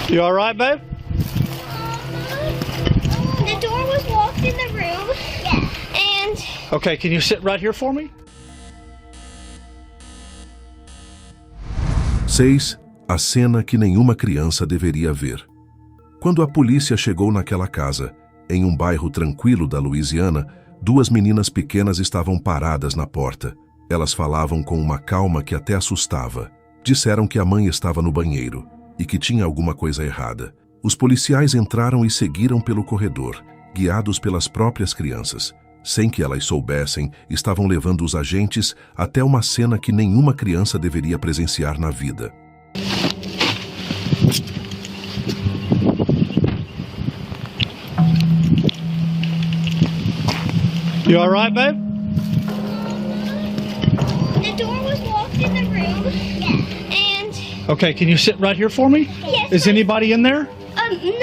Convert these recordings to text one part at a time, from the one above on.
You all right, babe? The door was locked in the room. Yeah. And Okay, can you sit right here for me? 6. A cena que nenhuma criança deveria ver. Quando a polícia chegou naquela casa, em um bairro tranquilo da Louisiana, duas meninas pequenas estavam paradas na porta. Elas falavam com uma calma que até assustava. Disseram que a mãe estava no banheiro e que tinha alguma coisa errada. Os policiais entraram e seguiram pelo corredor, guiados pelas próprias crianças. Sem que elas soubessem, estavam levando os agentes até uma cena que nenhuma criança deveria presenciar na vida. You all right, babe? the door was locked in the room. Yeah. And Okay, can you sit right here for me? yes. Is anybody in there?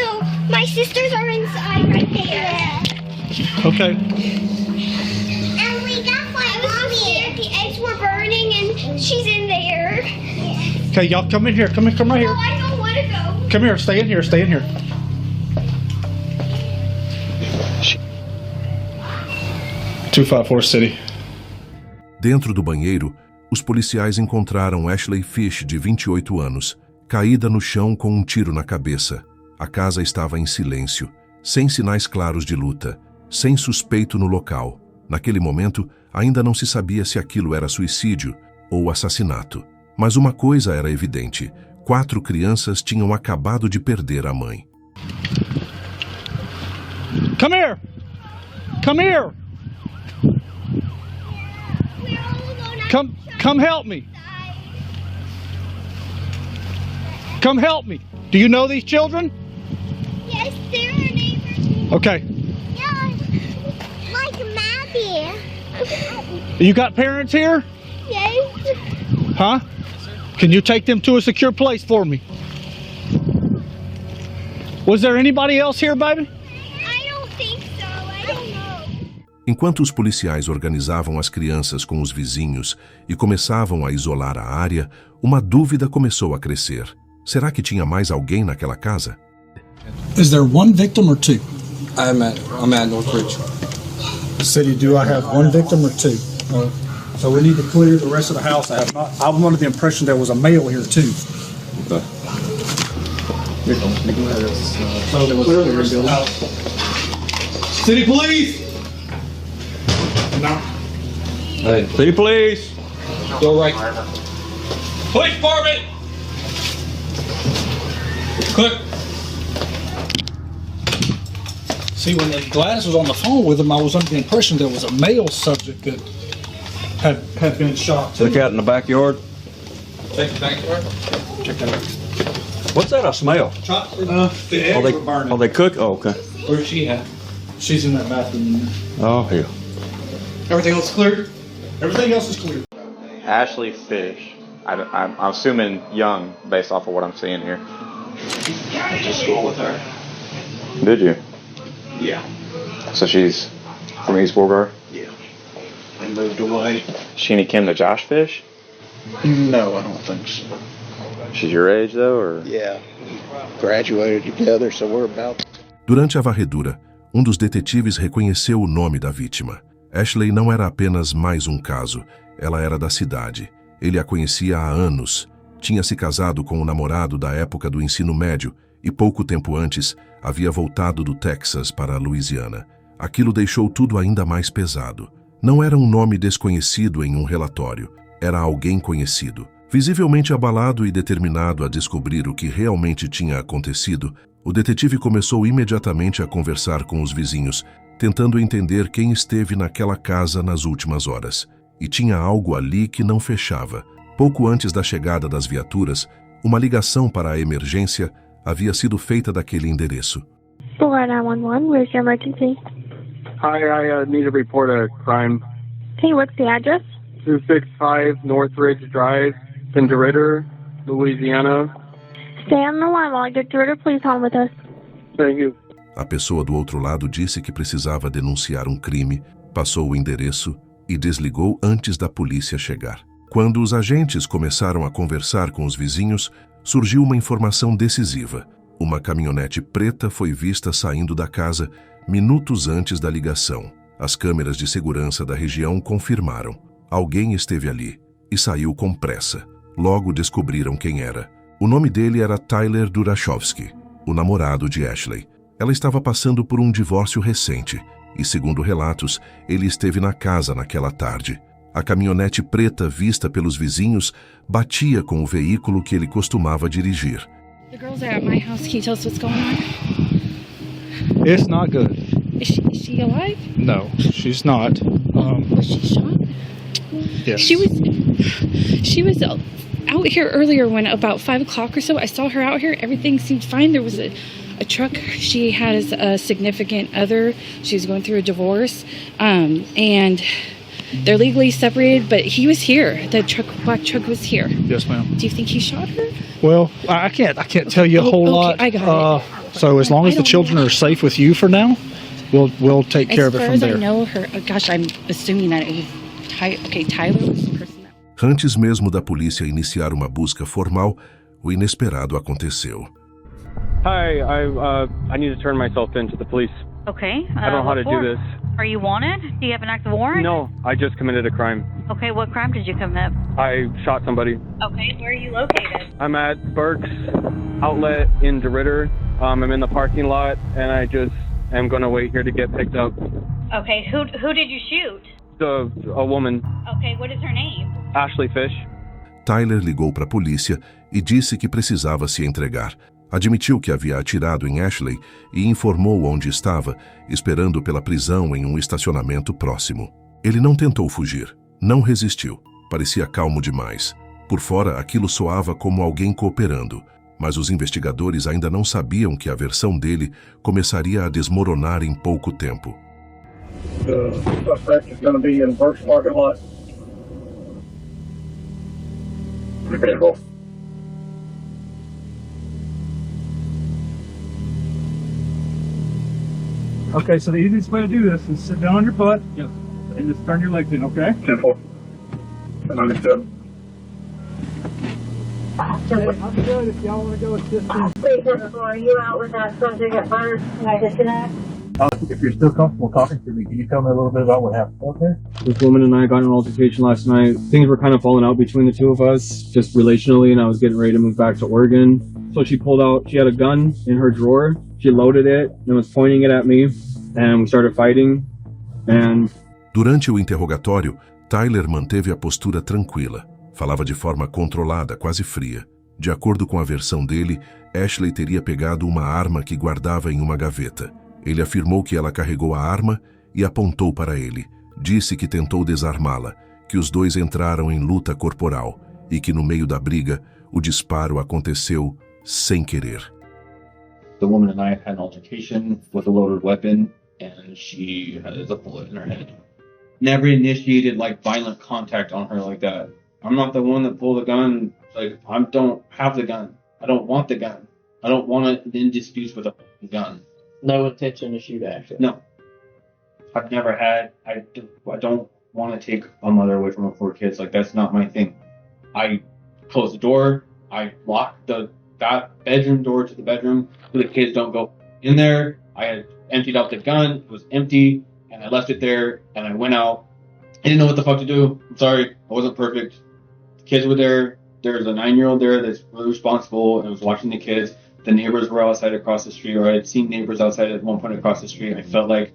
No, my sisters are inside right there. Okay. And we got my mommy. The eggs were burning and she's in there. Okay, y'all come in here. Come right No, here. I don't want to go. Come here, stay in here, stay in here. 254 City. Dentro do banheiro, os policiais encontraram Ashley Fish, de 28 anos, caída no chão com um tiro na cabeça. A casa estava em silêncio, sem sinais claros de luta, sem suspeito no local. Naquele momento, ainda não se sabia se aquilo era suicídio ou assassinato. Mas uma coisa era evidente: 4 crianças tinham acabado de perder a mãe. Come here. Come here. We're all alone. Come help me. Come help me. Do you know these children? Yes, they're our neighbors. Okay. Yeah, like Maddie. You got parents here? Yes. Huh? Can you take them to a secure place for me? Was there anybody else here, baby? I don't think so. I don't know. Enquanto os policiais organizavam as crianças com os vizinhos e começavam a isolar a área, uma dúvida começou a crescer. Será que tinha mais alguém naquela casa? Is there one victim or two? I'm at Northridge. City, do I have one victim or two? So we need to clear the rest of the house. I'm under the impression there was a male here too. So there was clear the rest of the house. City police! No. Hey, city police. Go right. Police department! Quick. See, when Gladys was on the phone with him, I was under the impression there was a male subject that had been shot. Look out in the backyard. Check the backyard. Check that out. What's that? I smell. The eggs were burning. Are they cook? Oh, okay. Where's she at? She's in that bathroom in there. Oh, hell. Everything else clear? Everything else is clear. Ashley Fish. I'm assuming young based off of what I'm seeing here. I went to school with her. Did you? Yeah. So she's from East Beauregard? Yeah. They moved away. She any kin to Josh Fish? No, I don't think so. She's your age though, or? Yeah. Graduated together, so we're about. Durante a varredura, um dos detetives reconheceu o nome da vítima. Ashley não era apenas mais um caso, ela era da cidade. Ele a conhecia há anos. Tinha se casado com um namorado da época do ensino médio e pouco tempo antes havia voltado do Texas para a Louisiana. Aquilo deixou tudo ainda mais pesado. Não era um nome desconhecido em um relatório, era alguém conhecido. Visivelmente abalado e determinado a descobrir o que realmente tinha acontecido, o detetive começou imediatamente a conversar com os vizinhos, tentando entender quem esteve naquela casa nas últimas horas. E tinha algo ali que não fechava. Pouco antes da chegada das viaturas, uma ligação para a emergência havia sido feita daquele endereço. 911, where's your emergency? Hi, I need to report a crime. Okay, what's the address? 265 Northridge Drive, DeRidder, Louisiana. Stay on the line while I get through to please hold with us. Thank you. A pessoa do outro lado disse que precisava denunciar um crime, passou o endereço e desligou antes da polícia chegar. Quando os agentes começaram a conversar com os vizinhos, surgiu uma informação decisiva. Uma caminhonete preta foi vista saindo da casa minutos antes da ligação. As câmeras de segurança da região confirmaram. Alguém esteve ali e saiu com pressa. Logo descobriram quem era. O nome dele era Tyler Durashovsky, o namorado de Ashley. Ela estava passando por um divórcio recente e, segundo relatos, ele esteve na casa naquela tarde. A caminhonete preta vista pelos vizinhos batia com o veículo que ele costumava dirigir. The girls are at my house. Can you tell us what's going on? It's not good. Is she alive? No, she's not. Was she shot? Yes. She was out here earlier when about 5 o'clock or so. I saw her out here. Everything seemed fine. There was a truck. She has a significant other. She was going through a divorce, and they're legally separated. But he was here. The black truck was here. Yes, ma'am. Do you think he shot her? Well, I can't tell you a whole lot. I got So as long as the children are safe with you for now, we'll take care of it from As far as there. I know her, gosh, I'm assuming that it was Tyler was the person. Antes mesmo da polícia iniciar uma busca formal, o inesperado aconteceu. Hi, I need to turn myself in to the police. Okay. I don't know how to do this. Are you wanted? Do you have an active warrant? No, I just committed a crime. Okay, what crime did you commit? I shot somebody. Okay, where are you located? I'm at Burke's Outlet in DeRidder. I'm in the parking lot, and I just am going to wait here to get picked up. Okay, who did you shoot? A woman, Okay, what is her name? Ashley Fish. Tyler ligou para a polícia e disse que precisava se entregar. Admitiu que havia atirado em Ashley e informou onde estava, esperando pela prisão em um estacionamento próximo. Ele não tentou fugir, não resistiu. Parecia calmo demais. Por fora, aquilo soava como alguém cooperando, mas os investigadores ainda não sabiam que a versão dele começaria a desmoronar em pouco tempo. The suspect is going to be in Burke's parking lot. Okay, so the easiest way to do this is sit down on your butt and just turn your legs in, okay? Simple. And understood. I'm good if y'all want to go assist me. Are you out with that subject at first? Can I disconnect? If you're still comfortable talking to me, can you tell me a little bit about what happened? Okay. This woman and I got in an altercation last night. Things were kind of falling out between the two of us, just relationally, and I was getting ready to move back to Oregon. So she pulled out, she had a gun in her drawer. She loaded it and was pointing it at me, and we started fighting, and... Durante o interrogatório, Tyler manteve a postura tranquila. Falava de forma controlada, quase fria. De acordo com a versão dele, Ashley teria pegado uma arma que guardava em uma gaveta. Ele afirmou que ela carregou a arma e apontou para ele. Disse que tentou desarmá-la, que os dois entraram em luta corporal e que no meio da briga, o disparo aconteceu sem querer. The woman and I had an altercation with a loaded weapon, and she has a bullet in her head. Never initiated like violent contact on her like that. I'm not the one that pulled the gun. Like, I don't have the gun. I don't want the gun. I don't want to in disputes with a gun. No intention to shoot Ashley. No. I've never had. I don't want to take a mother away from her 4 kids. Like, that's not my thing. I close the door. I lock the bedroom door to the bedroom so the kids don't go in there. I had emptied out the gun. It was empty, and I left it there, and I went out. I didn't know what the fuck to do. I'm sorry. I wasn't perfect. The kids were there. There's a 9-year-old there that's really responsible and was watching the kids. The neighbors were outside across the street, or I had seen neighbors outside at one point across the street. I felt like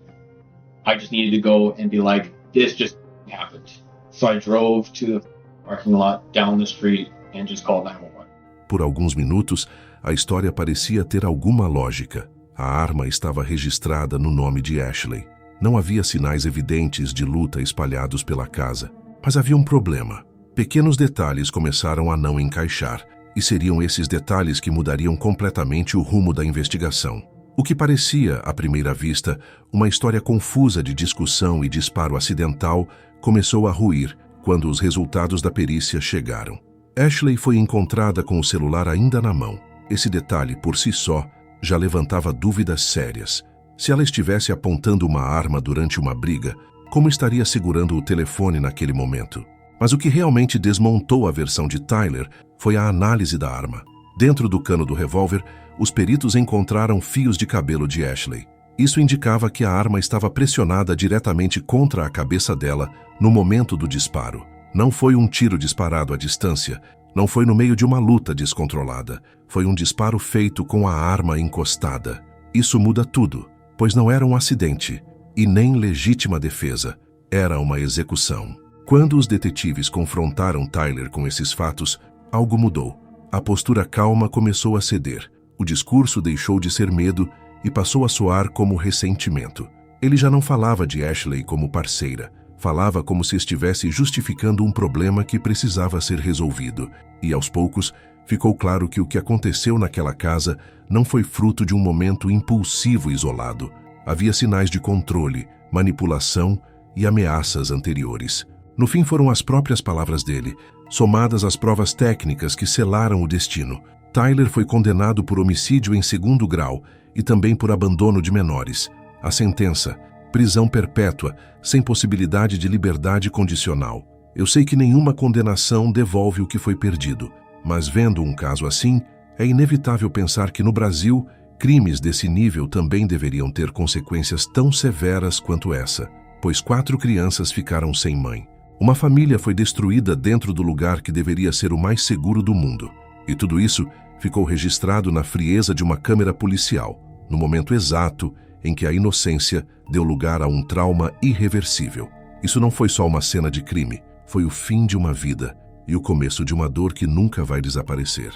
I just needed to go and be like, this just happened. So I drove to the parking lot down the street and just called 911. Por alguns minutos, a história parecia ter alguma lógica. A arma estava registrada no nome de Ashley. Não havia sinais evidentes de luta espalhados pela casa. Mas havia um problema. Pequenos detalhes começaram a não encaixar, e seriam esses detalhes que mudariam completamente o rumo da investigação. O que parecia, à primeira vista, uma história confusa de discussão e disparo acidental, começou a ruir quando os resultados da perícia chegaram. Ashley foi encontrada com o celular ainda na mão. Esse detalhe, por si só, já levantava dúvidas sérias. Se ela estivesse apontando uma arma durante uma briga, como estaria segurando o telefone naquele momento? Mas o que realmente desmontou a versão de Tyler foi a análise da arma. Dentro do cano do revólver, os peritos encontraram fios de cabelo de Ashley. Isso indicava que a arma estava pressionada diretamente contra a cabeça dela no momento do disparo. Não foi um tiro disparado à distância, não foi no meio de uma luta descontrolada. Foi um disparo feito com a arma encostada. Isso muda tudo, pois não era um acidente e nem legítima defesa. Era uma execução. Quando os detetives confrontaram Tyler com esses fatos, algo mudou. A postura calma começou a ceder. O discurso deixou de ser medo e passou a soar como ressentimento. Ele já não falava de Ashley como parceira. Falava como se estivesse justificando um problema que precisava ser resolvido. E aos poucos, ficou claro que o que aconteceu naquela casa não foi fruto de um momento impulsivo e isolado. Havia sinais de controle, manipulação e ameaças anteriores. No fim foram as próprias palavras dele, somadas às provas técnicas que selaram o destino. Tyler foi condenado por homicídio em 2º grau e também por abandono de menores. A sentença: prisão perpétua, sem possibilidade de liberdade condicional. Eu sei que nenhuma condenação devolve o que foi perdido, mas vendo um caso assim, é inevitável pensar que no Brasil, crimes desse nível também deveriam ter consequências tão severas quanto essa, pois 4 crianças ficaram sem mãe. Uma família foi destruída dentro do lugar que deveria ser o mais seguro do mundo. E tudo isso ficou registrado na frieza de uma câmera policial, no momento exato em que a inocência deu lugar a um trauma irreversível. Isso não foi só uma cena de crime, foi o fim de uma vida e o começo de uma dor que nunca vai desaparecer.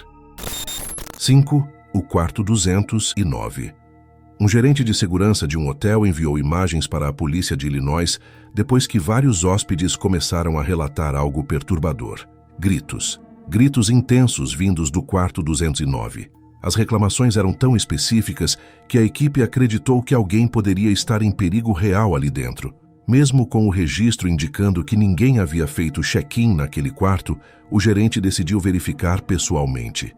5. O quarto 209. Um gerente de segurança de um hotel enviou imagens para a polícia de Illinois depois que vários hóspedes começaram a relatar algo perturbador. Gritos. Gritos intensos vindos do quarto 209. As reclamações eram tão específicas que a equipe acreditou que alguém poderia estar em perigo real ali dentro. Mesmo com o registro indicando que ninguém havia feito check-in naquele quarto, o gerente decidiu verificar pessoalmente.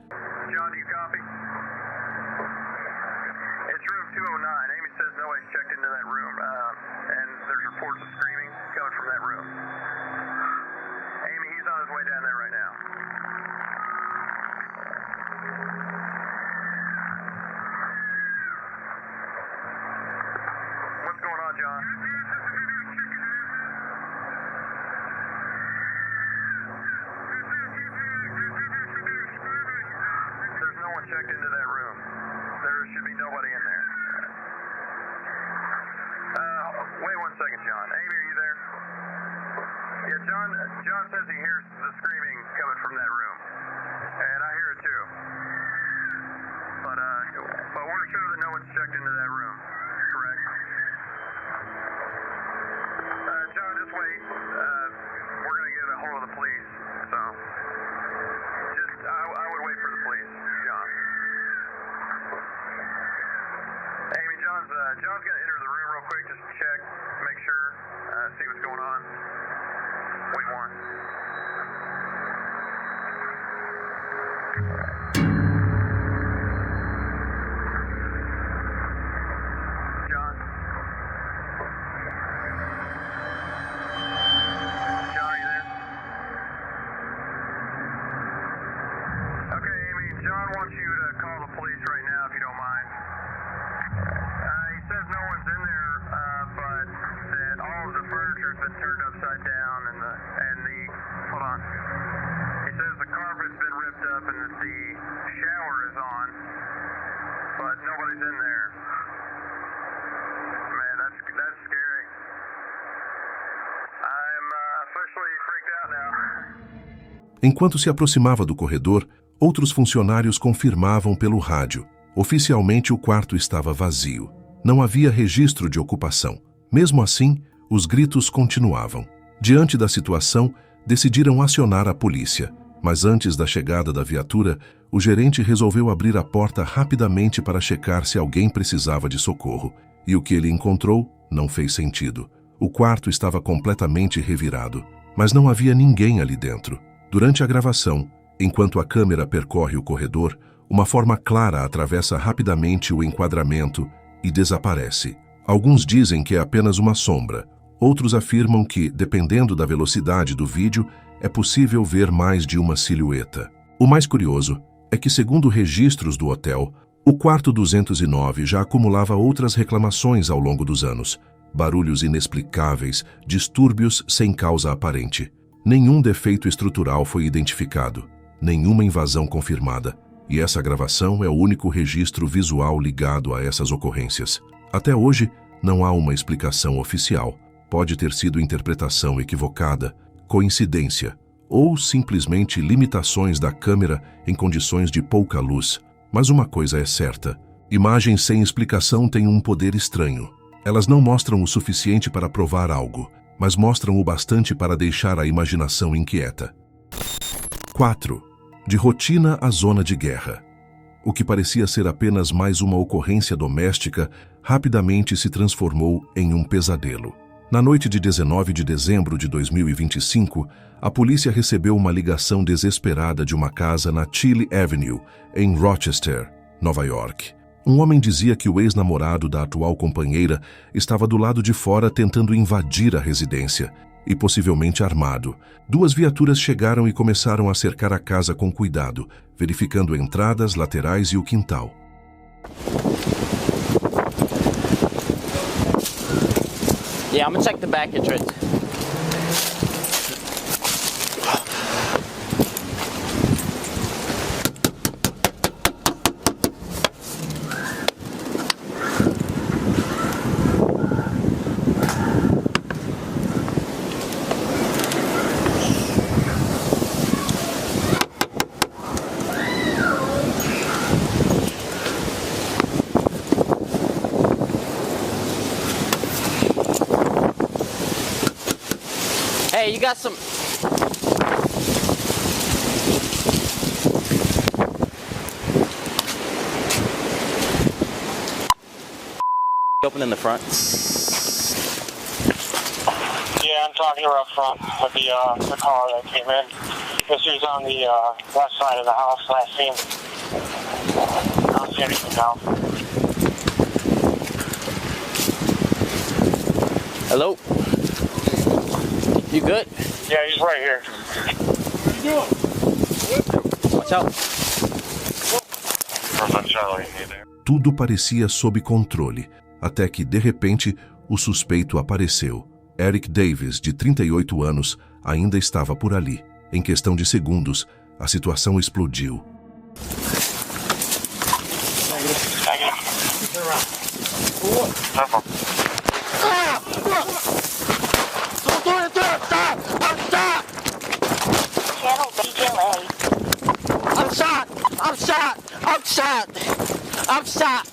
Checked into that room. There should be nobody in there. Wait 1 second, John. Amy, are you there? Yeah, John says he hears the screaming coming from that room. And I hear it too. But we're sure that no one's checked into that room. Correct? John, just wait. We're going to get a hold of the police. So, I would wait for the police, John. Amy, John's going to enter the room real quick, just check, make sure, see what's going on. Wait 1. John? John, are you there? Okay, Amy, John wants you to call the police right now if you don't mind. He says no one's in there, but that all of the furniture's been turned upside down and the hold on. He says the carpet's been ripped up and that the shower is on, but nobody's in there. Man, that's scary. I'm officially freaked out now. Enquanto se aproximava do corredor, outros funcionários confirmavam pelo rádio. Oficialmente o quarto estava vazio. Não havia registro de ocupação. Mesmo assim, os gritos continuavam. Diante da situação, decidiram acionar a polícia. Mas antes da chegada da viatura, o gerente resolveu abrir a porta rapidamente para checar se alguém precisava de socorro. E o que ele encontrou não fez sentido. O quarto estava completamente revirado, mas não havia ninguém ali dentro. Durante a gravação, enquanto a câmera percorre o corredor, uma forma clara atravessa rapidamente o enquadramento e desaparece. Alguns dizem que é apenas uma sombra. Outros afirmam que, dependendo da velocidade do vídeo, é possível ver mais de uma silhueta. O mais curioso é que, segundo registros do hotel, o quarto 209 já acumulava outras reclamações ao longo dos anos. Barulhos inexplicáveis, distúrbios sem causa aparente. Nenhum defeito estrutural foi identificado, nenhuma invasão confirmada. E essa gravação é o único registro visual ligado a essas ocorrências. Até hoje, não há uma explicação oficial. Pode ter sido interpretação equivocada, coincidência ou simplesmente limitações da câmera em condições de pouca luz. Mas uma coisa é certa: imagens sem explicação têm um poder estranho. Elas não mostram o suficiente para provar algo, mas mostram o bastante para deixar a imaginação inquieta. 4. De rotina à zona de guerra. O que parecia ser apenas mais uma ocorrência doméstica rapidamente se transformou em um pesadelo. Na noite de 19 de dezembro de 2025, a polícia recebeu uma ligação desesperada de uma casa na Chile Avenue, em Rochester, Nova York. Um homem dizia que o ex-namorado da atual companheira estava do lado de fora tentando invadir a residência, e possivelmente armado. 2 viaturas chegaram e começaram a cercar a casa com cuidado, verificando entradas, laterais e o quintal. Yeah, I'm gonna check the back entrance. Hey, you got some... Open in the front. Yeah, I'm talking to her up front with the car that came in. This is on the west side of the house, last seen. I don't see anything now. Hello? You good? Yeah, he's right here. What you doing? Watch out. Charlie, hey there. Tudo parecia sob controle, até que, de repente, o suspeito apareceu. Eric Davis, de 38 anos, ainda estava por ali. Em questão de segundos, a situação explodiu. I'm shot.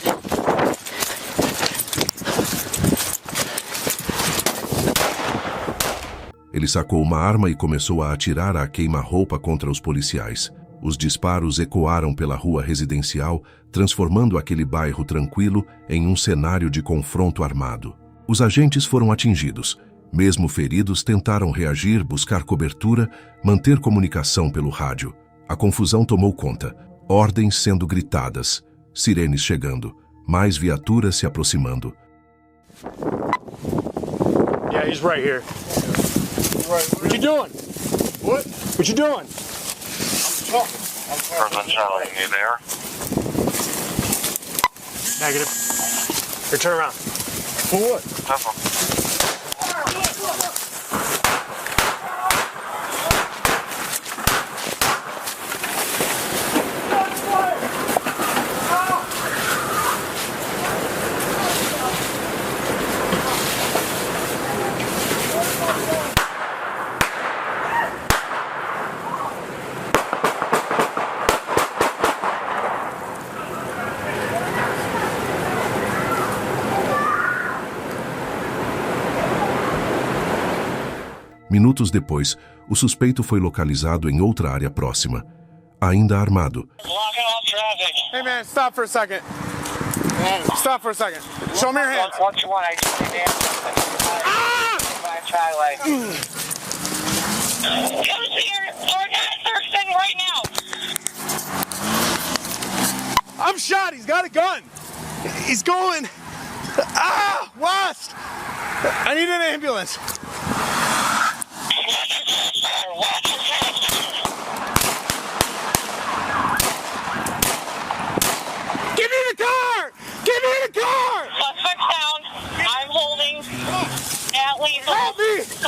Ele sacou uma arma e começou a atirar a queima-roupa contra os policiais. Os disparos ecoaram pela rua residencial, transformando aquele bairro tranquilo em um cenário de confronto armado. Os agentes foram atingidos. Mesmo feridos, tentaram reagir, buscar cobertura, manter comunicação pelo rádio. A confusão tomou conta. Ordens sendo gritadas. Sirenes chegando. Mais viaturas se aproximando. Yeah, he's right here. What you doing? What you doing? Person Charlie, you there? Negative. Here, turn around. For what? Minutos depois, o suspeito foi localizado em outra área próxima, ainda armado. Hey man, stop for a second. Stop for a second. Show me your hands. What you want? I just need Come here, Thurston, right now. I'm shot. He's got a gun. He's going. West. I need an ambulance.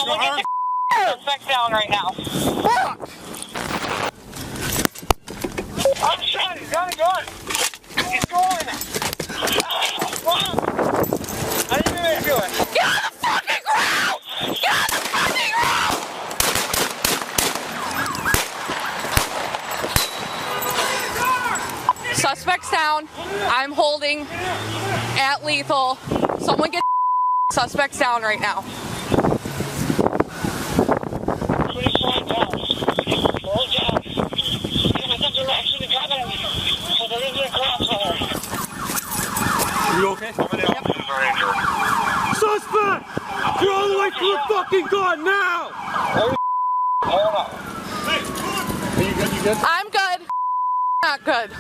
Someone get the suspect down right now. Fuck! I'm shot. He's got a gun. He's going. How do you feel it? Get on the fucking ground! Get on the fucking ground! Suspect's down. I'm holding at lethal. Someone get suspects down right now. You okay? Suspect! You're all the way to the fucking gun now! Hold on. Are you good? You good? I'm good. Not good.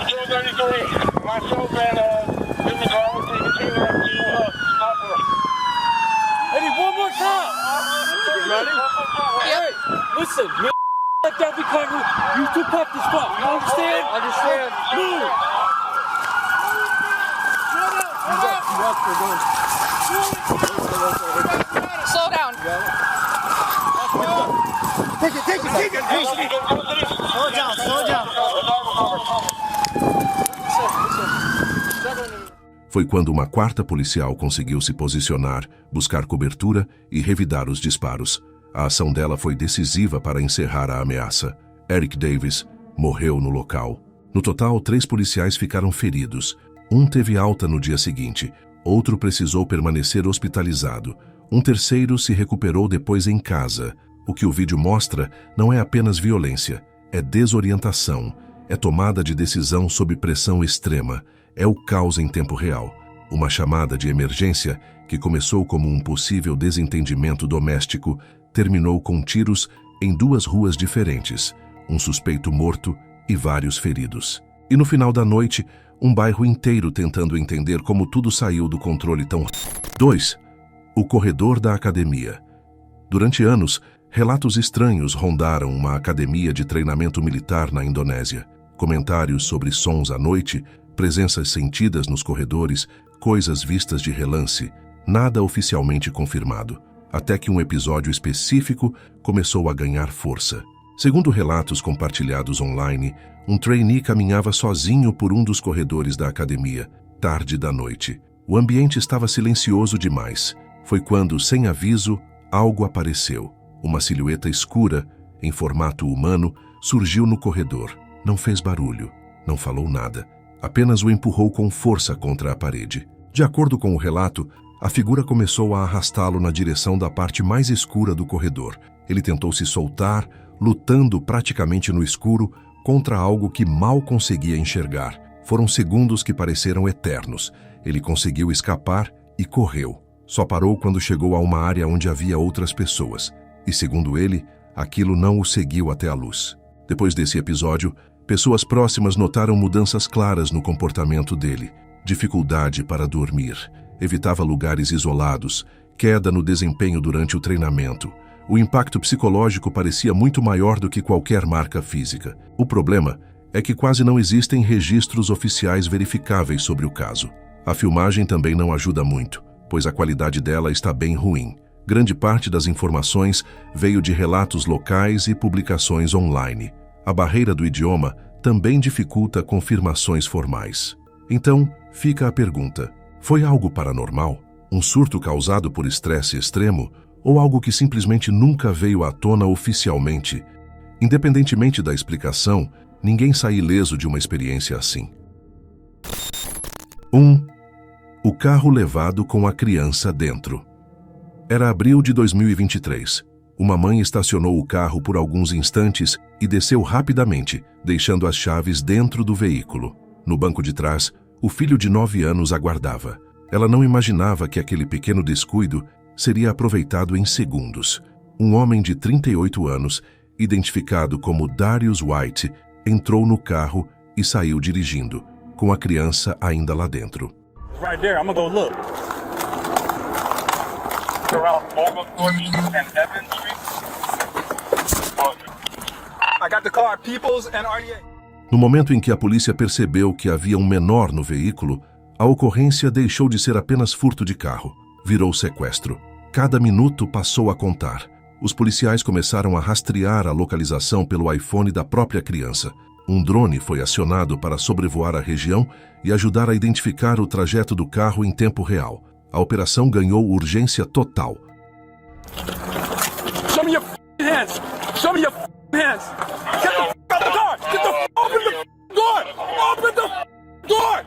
233. Myself and in the car will take a team up to hospital. I need one more time. You ready? Yep. Listen, man, let that be covered. You too puffed as fuck. You understand? Understand. Move. Slow down. Take it. Slow down. Foi quando uma quarta policial conseguiu se posicionar, buscar cobertura e revidar os disparos. A ação dela foi decisiva para encerrar a ameaça. Eric Davis morreu no local. No total, 3 policiais ficaram feridos. Um teve alta no dia seguinte, outro precisou permanecer hospitalizado. Um terceiro se recuperou depois em casa. O que o vídeo mostra não é apenas violência, é desorientação, é tomada de decisão sob pressão extrema, é o caos em tempo real. Uma chamada de emergência que começou como um possível desentendimento doméstico terminou com tiros em 2 ruas diferentes, um suspeito morto e vários feridos. E no final da noite, um bairro inteiro tentando entender como tudo saiu do controle tão... 2. O corredor da academia. Durante anos, relatos estranhos rondaram uma academia de treinamento militar na Indonésia. Comentários sobre sons à noite, presenças sentidas nos corredores, coisas vistas de relance, nada oficialmente confirmado, até que um episódio específico começou a ganhar força. Segundo relatos compartilhados online, um trainee caminhava sozinho por um dos corredores da academia, tarde da noite. O ambiente estava silencioso demais. Foi quando, sem aviso, algo apareceu. Uma silhueta escura, em formato humano, surgiu no corredor. Não fez barulho, não falou nada. Apenas o empurrou com força contra a parede. De acordo com o relato, a figura começou a arrastá-lo na direção da parte mais escura do corredor. Ele tentou se soltar, lutando praticamente no escuro contra algo que mal conseguia enxergar. Foram segundos que pareceram eternos. Ele conseguiu escapar e correu. Só parou quando chegou a uma área onde havia outras pessoas. E, segundo ele, aquilo não o seguiu até a luz. Depois desse episódio, pessoas próximas notaram mudanças claras no comportamento dele. Dificuldade para dormir, evitava lugares isolados, queda no desempenho durante o treinamento. O impacto psicológico parecia muito maior do que qualquer marca física. O problema é que quase não existem registros oficiais verificáveis sobre o caso. A filmagem também não ajuda muito, pois a qualidade dela está bem ruim. Grande parte das informações veio de relatos locais e publicações online. A barreira do idioma também dificulta confirmações formais. Então, fica a pergunta: foi algo paranormal? Um surto causado por estresse extremo? Ou algo que simplesmente nunca veio à tona oficialmente? Independentemente da explicação, ninguém sai ileso de uma experiência assim. 1. O carro levado com a criança dentro. Era abril de 2023. Uma mãe estacionou o carro por alguns instantes e desceu rapidamente, deixando as chaves dentro do veículo. No banco de trás, o filho de 9 anos aguardava. Ela não imaginava que aquele pequeno descuido seria aproveitado em segundos. Um homem de 38 anos, identificado como Darius White, entrou no carro e saiu dirigindo, com a criança ainda lá dentro. Right there, I'm gonna go look. Around Mogul and Evans Street. I got the car, Peoples and RDA. No momento em que a polícia percebeu que havia um menor no veículo, A ocorrência deixou de ser apenas furto de carro, virou sequestro. Cada minuto passou a contar. Os policiais começaram a rastrear a localização pelo iPhone da própria criança. Um drone foi acionado para sobrevoar a região e ajudar a identificar o trajeto do carro em tempo real. A operação ganhou urgência total. Show me your hands! Show me your hands! Get the out the car! Get the open the door! Open the door!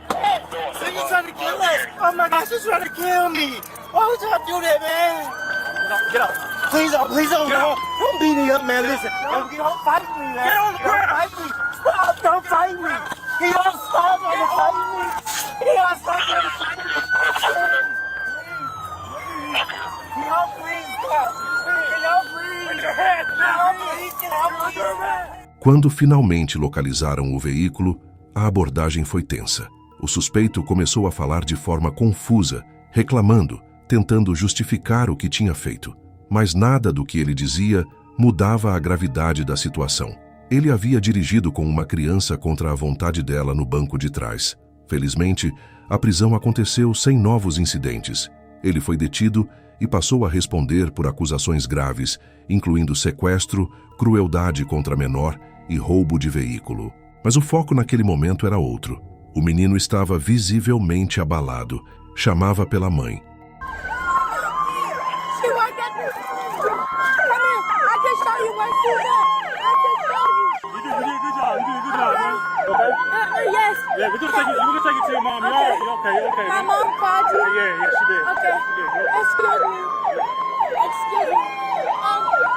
So you trying to kill us? Oh my gosh, you're trying to kill me! Why would y'all do that, man? Get up! Please don't, Get up. don't beat me up, man. Listen, don't fight me, man. Get on the ground. Don't fight me. Stop, don't fight me. He don't stop trying to fight me. He don't stop trying to fight me. He don't please stop. He don't please. Put your hands down! Please, get out. Quando finalmente localizaram o veículo, a abordagem foi tensa. O suspeito começou a falar de forma confusa, reclamando, tentando justificar o que tinha feito. Mas nada do que ele dizia mudava a gravidade da situação. Ele havia dirigido com uma criança contra a vontade dela no banco de trás. Felizmente, a prisão aconteceu sem novos incidentes. Ele foi detido e passou a responder por acusações graves, incluindo sequestro, crueldade contra menor e roubo de veículo. Mas o foco naquele momento era outro. O menino estava visivelmente abalado. Chamava pela mãe. Yes. Yeah, we're gonna take it to your mom. Okay. You okay? You okay? My mom called you? Yeah, she did. Okay. She did. Excuse me.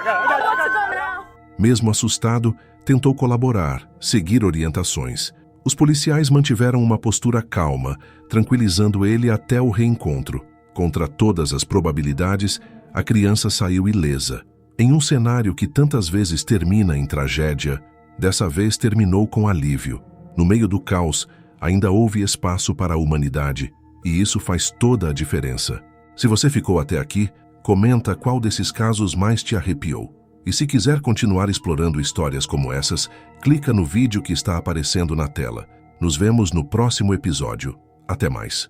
I want to go now. Mesmo assustado, tentou colaborar, seguir orientações. Os policiais mantiveram uma postura calma, tranquilizando ele até o reencontro. Contra todas as probabilidades, a criança saiu ilesa. Em um cenário que tantas vezes termina em tragédia, dessa vez terminou com alívio. No meio do caos, ainda houve espaço para a humanidade, e isso faz toda a diferença. Se você ficou até aqui, comenta qual desses casos mais te arrepiou. E se quiser continuar explorando histórias como essas, clica no vídeo que está aparecendo na tela. Nos vemos no próximo episódio. Até mais.